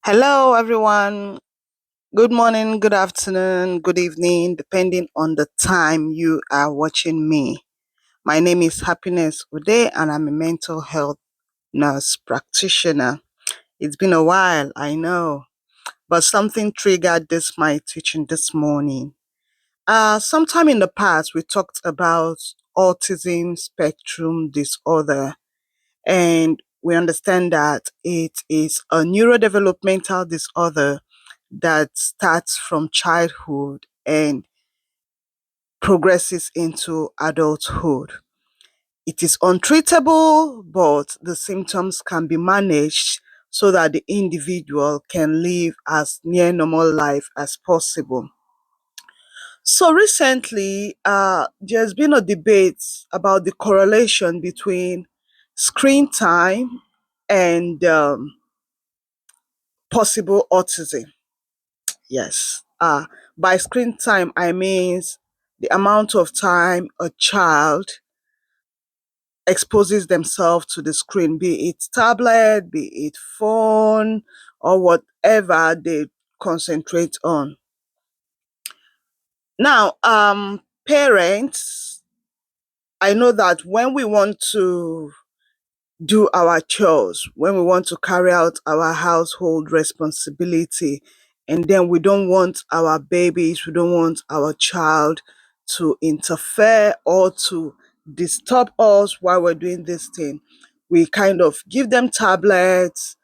Hello, everyone. Good morning, good afternoon, good evening, depending on the time you are watching me. My name is Happiness Uday, and I'm a mental health nurse practitioner. It's been a while, I know, but something triggered my teaching this morning. Sometime in the past, we talked about autism spectrum disorder, and we understand that it is a neurodevelopmental disorder that starts from childhood and progresses into adulthood. It is untreatable, but the symptoms can be managed so that the individual can live as near normal life as possible. So recently, there's been a debate about the correlation between screen time and possible autism. Yes. By screen time, I mean the amount of time a child exposes themselves to the screen, be it tablet, be it phone, or whatever they concentrate on. Now, parents, I know that when we want to do our chores, when we want to carry out our household responsibility, and then we don't want our babies, we don't want our child to interfere or to disturb us while we're doing this thing. We kind of give them tablets,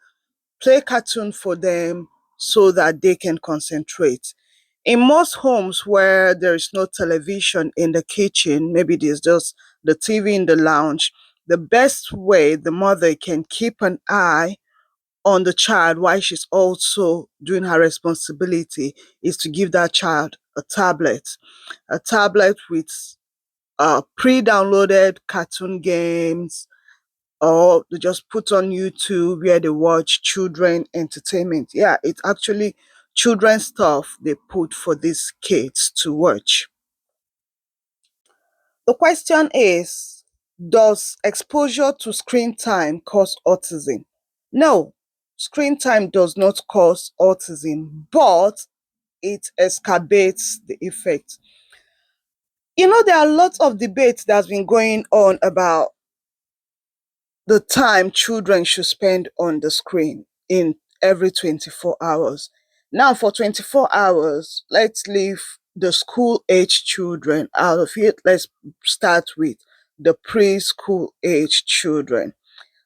play cartoon for them so that they can concentrate. In most homes where there is no television in the kitchen, maybe there's just the TV in the lounge, the best way the mother can keep an eye on the child while she's also doing her responsibility is to give that child a tablet with pre-downloaded cartoon games, or they just put on YouTube where they watch children entertainment. Yeah, it's actually children stuff they put for these kids to watch. The question is, does exposure to screen time cause autism? No, screen time does not cause autism, but it exacerbates the effect. There are lots of debates that's been going on about the time children should spend on the screen in every 24 hours. Now, for 24 hours, let's leave the school age children out of it. Let's start with the preschool age children.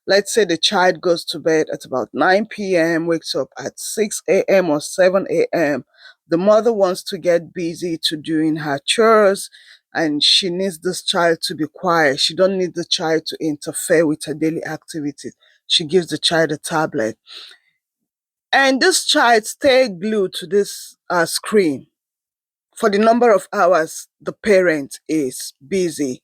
Let's say the child goes to bed at about 9 p.m., wakes up at 6 a.m. or 7 a.m. The mother wants to get busy to doing her chores, and she needs this child to be quiet. She don't need the child to interfere with her daily activities. She gives the child a tablet. And this child stay glued to this screen for the number of hours the parent is busy.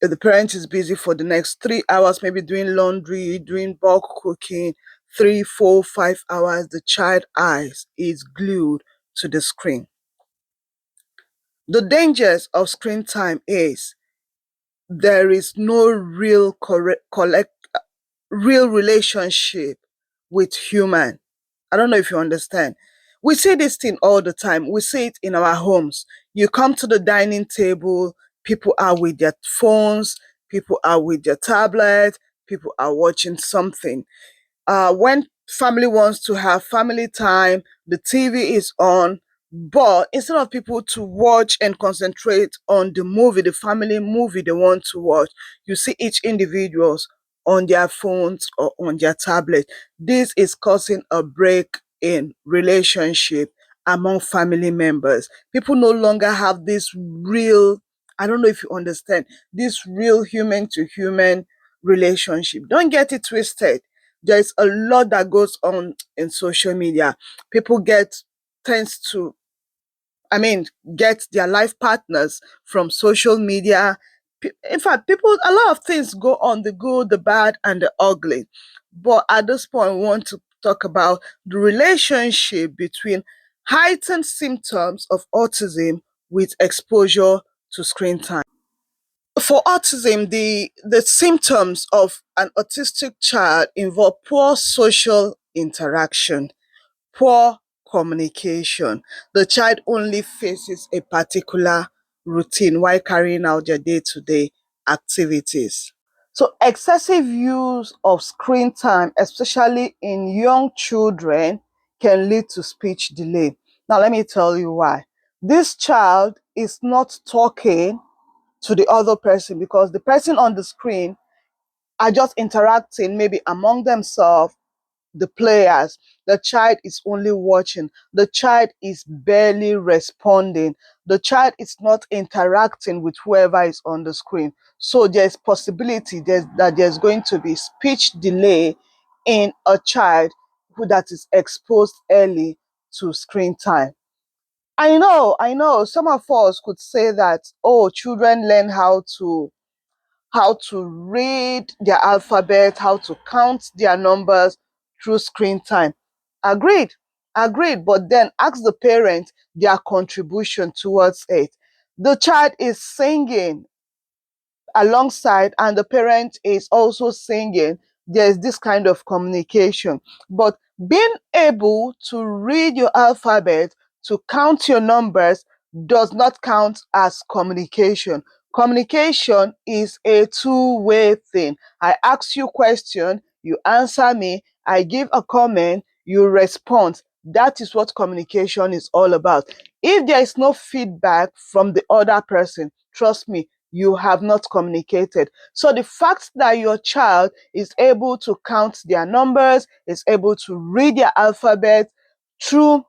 If the parent is busy for the next 3 hours, maybe doing laundry, doing bulk cooking, 3, 4, 5 hours, the child eyes is glued to the screen. The dangers of screen time is there is no real relationship with human. I don't know if you understand. We see this thing all the time. We see it in our homes. You come to the dining table, people are with their phones, people are with their tablet, people are watching something. When family wants to have family time, the TV is on, but instead of people to watch and concentrate on the movie, the family movie they want to watch, you see each individuals on their phones or on their tablet. This is causing a break in relationship among family members. People no longer have this real, I don't know if you understand, this real human to human relationship. Don't get it twisted. There's a lot that goes on in social media. People tends to, I mean, get their life partners from social media. In fact, a lot of things go on, the good, the bad, and the ugly. But at this point, we want to talk about the relationship between heightened symptoms of autism with exposure to screen time. For autism, the symptoms of an autistic child involve poor social interaction, poor communication. The child only faces a particular routine while carrying out their day-to-day activities. So excessive use of screen time, especially in young children, can lead to speech delay. Now, let me tell you why. This child is not talking to the other person because the person on the screen are just interacting maybe among themselves, the players. The child is only watching. The child is barely responding. The child is not interacting with whoever is on the screen. So there's possibility that there's going to be speech delay in a child who that is exposed early to screen time. I know some of us could say that, oh, children learn how to read their alphabet, how to count their numbers through screen time. Agreed, agreed. But then ask the parent their contribution towards it. The child is singing alongside and the parent is also singing, there's this kind of communication. But being able to read your alphabet, to count your numbers, does not count as communication. Communication is a two-way thing. I ask you a question, you answer me, I give a comment, you respond. That is what communication is all about. If there is no feedback from the other person, trust me, you have not communicated. So the fact that your child is able to count their numbers, is able to read their alphabet through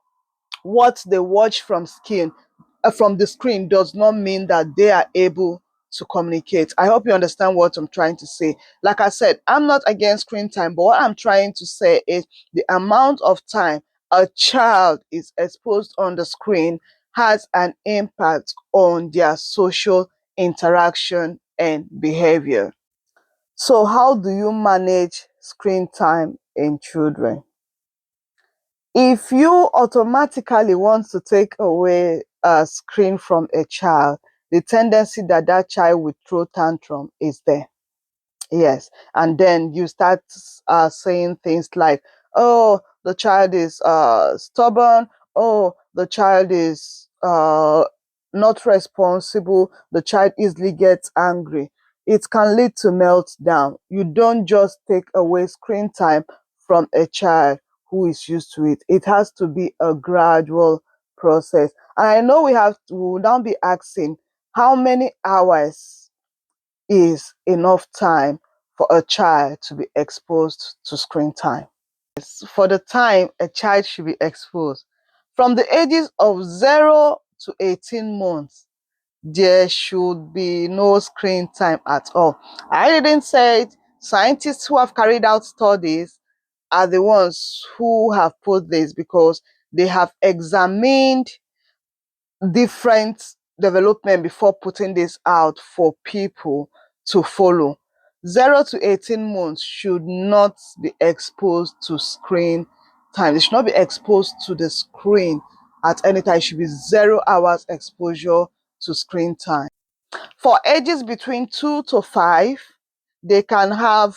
what they watch from the screen does not mean that they are able to communicate. I hope you understand what I'm trying to say. Like I said, I'm not against screen time, but what I'm trying to say is the amount of time a child is exposed on the screen has an impact on their social interaction and behavior. So, how do you manage screen time in children? If you automatically want to take away a screen from a child, the tendency that that child will throw tantrum is there. Yes. And then you start saying things like, oh, the child is stubborn. Oh, the child is not responsible. The child easily gets angry. It can lead to meltdown. You don't just take away screen time from a child who is used to it. It has to be a gradual process. And I know we will now be asking how many hours is enough time for a child to be exposed to screen time. For the time a child should be exposed, from the ages of 0 to 18 months, there should be no screen time at all. I didn't say it. Scientists who have carried out studies are the ones who have put this because they have examined different development before putting this out for people to follow. 0 to 18 months should not be exposed to screen time. They should not be exposed to the screen at any time. It should be 0 hours exposure to screen time. For ages between 2 to 5, they can have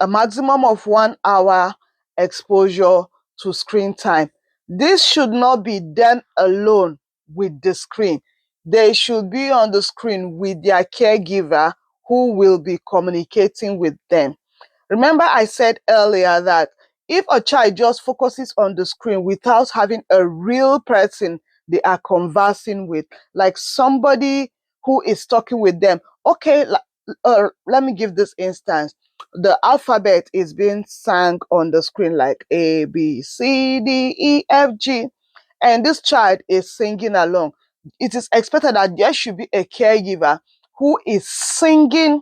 a maximum of 1 hour exposure to screen time. This should not be done alone with the screen. They should be on the screen with their caregiver who will be communicating with them. Remember, I said earlier that if a child just focuses on the screen without having a real person they are conversing with, like somebody who is talking with them, okay, let me give this instance. The alphabet is being sang on the screen like A, B, C, D, E, F, G, and this child is singing along. It is expected that there should be a caregiver who is singing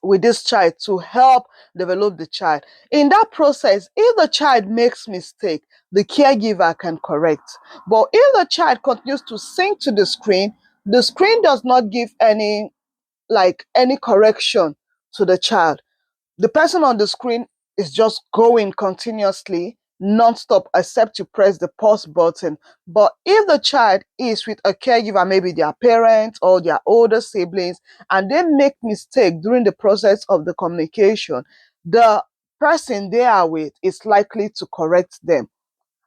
with this child to help develop the child. In that process, if the child makes mistake, the caregiver can correct. But if the child continues to sing to the screen does not give any correction to the child. The person on the screen is just going continuously non-stop except you press the pause button. But if the child is with a caregiver, maybe their parents or their older siblings, and they make mistake during the process of the communication, the person they are with is likely to correct them.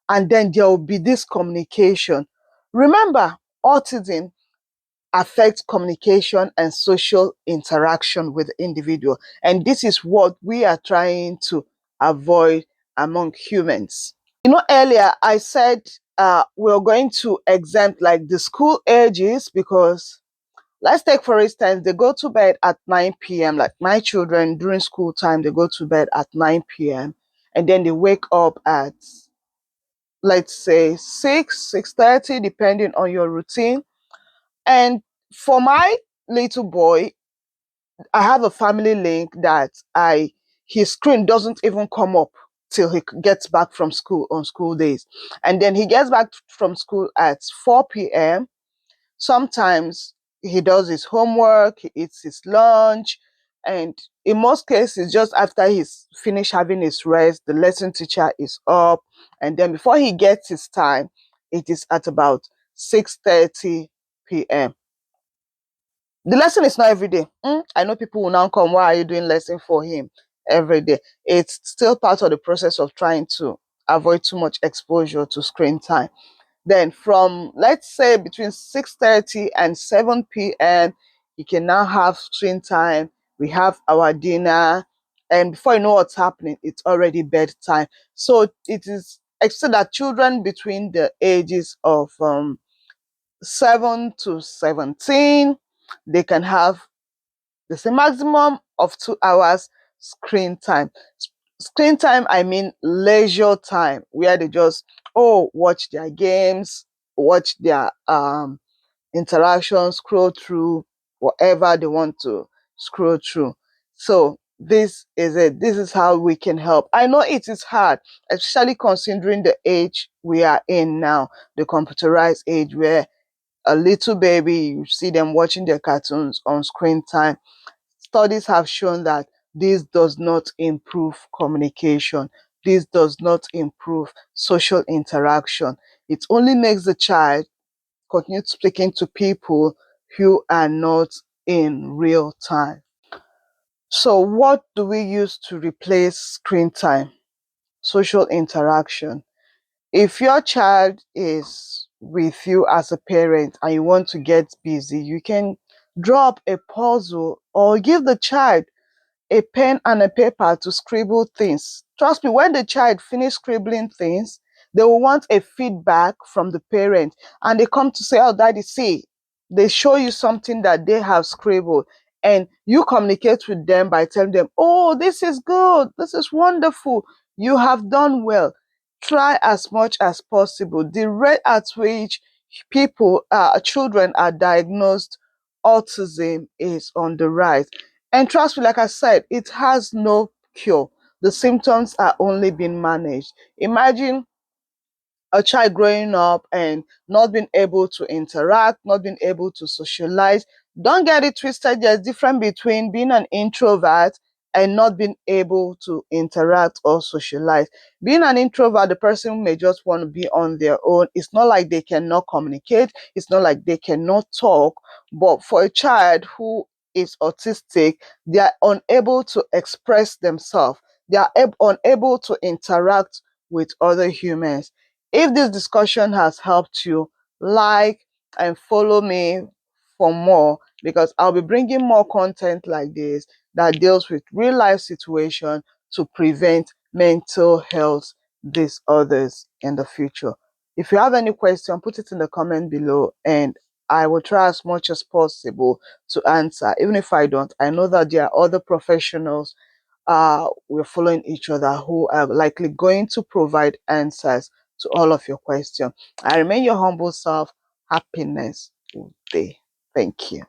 And then there will be this communication. Remember, autism affects communication and social interaction with the individual. And this is what we are trying to avoid among humans. Earlier I said we're going to exempt like the school ages, because let's take for instance, they go to bed at 9 p.m. Like my children during school time, they go to bed at 9 p.m. and then they wake up at, let's say, 6:30, depending on your routine. And for my little boy, I have a family link that I his screen doesn't even come up till he gets back from school on school days. And then he gets back from school at 4 p.m. Sometimes he does his homework, he eats his lunch, and in most cases, just after he's finished having his rest, the lesson teacher is up, and then before he gets his time, it is at about 6:30 p.m. The lesson is not every day. I know people will now come, why are you doing lesson for him every day? It's still part of the process of trying to avoid too much exposure to screen time. Then from, let's say, between 6:30 and 7 p.m., you can now have screen time. We have our dinner, and before you know what's happening, it's already bedtime. So it is expected that children between the ages of 7 to 17, they can have there's a maximum of 2 hours screen time. Screen time, I mean leisure time, where they just watch their games, watch their interactions, scroll through whatever they want to scroll through. So this is it. This is how we can help. I know it is hard, especially considering the age we are in now, the computerized age, where a little baby, you see them watching their cartoons on screen time. Studies have shown that this does not improve communication. This does not improve social interaction. It only makes the child continue speaking to people who are not in real time. So, what do we use to replace screen time? Social interaction. If your child is with you as a parent and you want to get busy, you can drop a puzzle or give the child a pen and a paper to scribble things. Trust me, when the child finish scribbling things, they will want a feedback from the parent, and they come to say, "Oh, daddy, see," they show you something that they have scribbled, and you communicate with them by telling them, "Oh, this is good, this is wonderful, you have done well." Try as much as possible. The rate at which children are diagnosed autism is on the rise. And trust me, like I said, it has no cure. The symptoms are only being managed. Imagine a child growing up and not being able to interact, not being able to socialize. Don't get it twisted. There's difference between being an introvert and not being able to interact or socialize. Being an introvert, the person may just want to be on their own. It's not like they cannot communicate. It's not like they cannot talk. But for a child who is autistic, they are unable to express themselves. They are unable to interact with other humans. If this discussion has helped you, like and follow me for more, because I'll be bringing more content like this that deals with real life situation to prevent mental health disorders in the future. If you have any question, put it in the comment below and I will try as much as possible to answer. Even if I don't, I know that there are other professionals we're following each other who are likely going to provide answers to all of your questions. I remain your humble self. Happiness day. Thank you.